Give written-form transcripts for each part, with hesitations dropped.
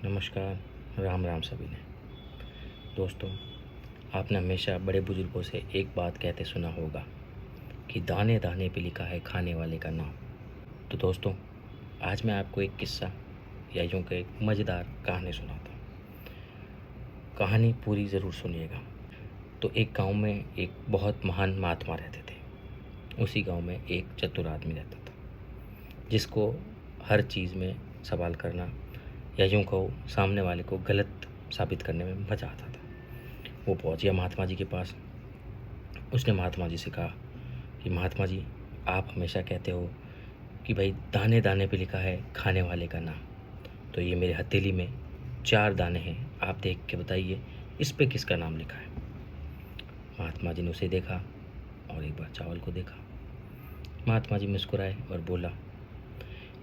नमस्कार, राम राम सभी ने। दोस्तों, आपने हमेशा बड़े बुजुर्गों से एक बात कहते सुना होगा कि दाने दाने पे लिखा है खाने वाले का नाम। तो दोस्तों, आज मैं आपको एक किस्सा या यूँ कि एक मज़ेदार कहानी सुनाता हूँ। कहानी पूरी ज़रूर सुनिएगा। तो एक गांव में एक बहुत महान महात्मा रहते थे। उसी गांव में एक चतुर आदमी रहता था जिसको हर चीज़ में सवाल करना या यूँ कहो सामने वाले को गलत साबित करने में मज़ा आता था। वो पहुँच गया महात्मा जी के पास। उसने महात्मा जी से कहा कि महात्मा जी, आप हमेशा कहते हो कि भाई दाने दाने पे लिखा है खाने वाले का नाम। तो ये मेरे हथेली में 4 दाने हैं, आप देख के बताइए इस पे किसका नाम लिखा है। महात्मा जी ने उसे देखा और एक बार चावल को देखा। महात्मा जी मुस्कुराए और बोला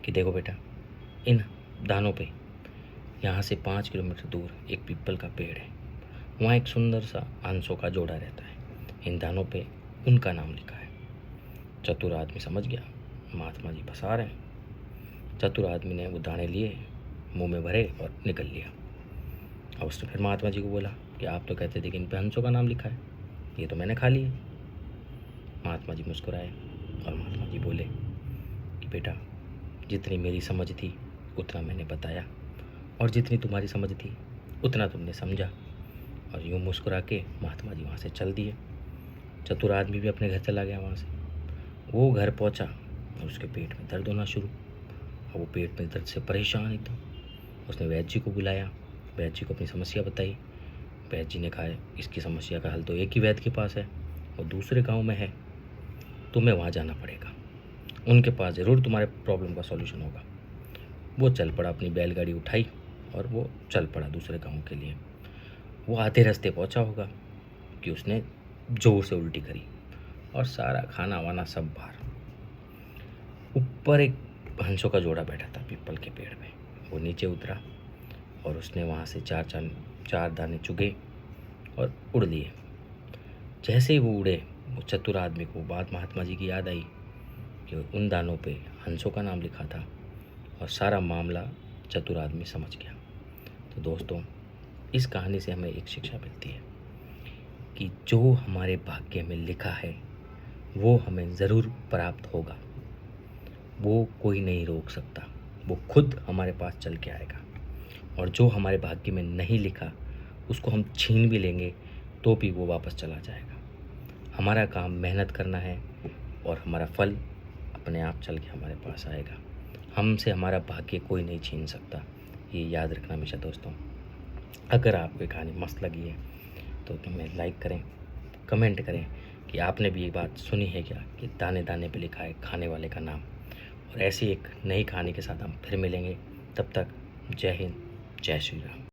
कि देखो बेटा, इन दानों पे यहाँ से 5 किलोमीटर दूर एक पीपल का पेड़ है। वहाँ एक सुंदर सा हंसों का जोड़ा रहता है। इन दानों पे उनका नाम लिखा है। चतुर आदमी समझ गया महात्मा जी फंसा रहे हैं। चतुर आदमी ने वो दाने लिए, मुंह में भरे और निकल लिया। अब उसने फिर महात्मा जी को बोला कि आप तो कहते थे कि इन पे हंसों का नाम लिखा है, ये तो मैंने खा लिए। महात्मा जी मुस्कुराए और महात्मा जी बोले कि बेटा, जितनी मेरी समझ थी उतना मैंने बताया और जितनी तुम्हारी समझ थी उतना तुमने समझा। और यूँ मुस्कुरा के महात्मा जी वहाँ से चल दिए। चतुर आदमी भी अपने घर चला गया। वहाँ से वो घर पहुँचा और उसके पेट में दर्द होना शुरू। और वो पेट में दर्द से परेशान एकदम। उसने वैद्य जी को बुलाया, वैद्य जी को अपनी समस्या बताई। वैद्य जी ने कहा इसकी समस्या का हल तो एक ही वैद्य के पास है, वो दूसरे गाँव में है, तुम्हें वहाँ जाना पड़ेगा, उनके पास ज़रूर तुम्हारे प्रॉब्लम का सॉल्यूशन होगा। वो चल पड़ा, अपनी बैलगाड़ी उठाई और वो चल पड़ा दूसरे गांव के लिए। वो आधे रास्ते पहुंचा होगा कि उसने जोर से उल्टी करी और सारा खाना वाना सब बाहर। ऊपर एक हंसों का जोड़ा बैठा था पीपल के पेड़ में। वो नीचे उतरा और उसने वहाँ से चार दाने चुगे और उड़ लिए। जैसे ही वो उड़े, वो चतुर आदमी को बात महात्मा जी की याद आई कि उन दानों पे हंसों का नाम लिखा था और सारा मामला चतुर आदमी समझ गया। तो दोस्तों, इस कहानी से हमें एक शिक्षा मिलती है कि जो हमारे भाग्य में लिखा है वो हमें ज़रूर प्राप्त होगा। वो कोई नहीं रोक सकता, वो खुद हमारे पास चल के आएगा। और जो हमारे भाग्य में नहीं लिखा उसको हम छीन भी लेंगे तो भी वो वापस चला जाएगा। हमारा काम मेहनत करना है और हमारा फल अपने आप चल के हमारे पास आएगा। हमसे हमारा भाग्य कोई नहीं छीन सकता, ये याद रखना हमेशा दोस्तों। अगर आपको ये कहानी मस्त लगी है तो हमें लाइक करें, कमेंट करें कि आपने भी ये बात सुनी है क्या कि दाने दाने पे लिखा है खाने वाले का नाम। और ऐसी एक नई कहानी के साथ हम फिर मिलेंगे। तब तक जय हिंद, जय श्री राम।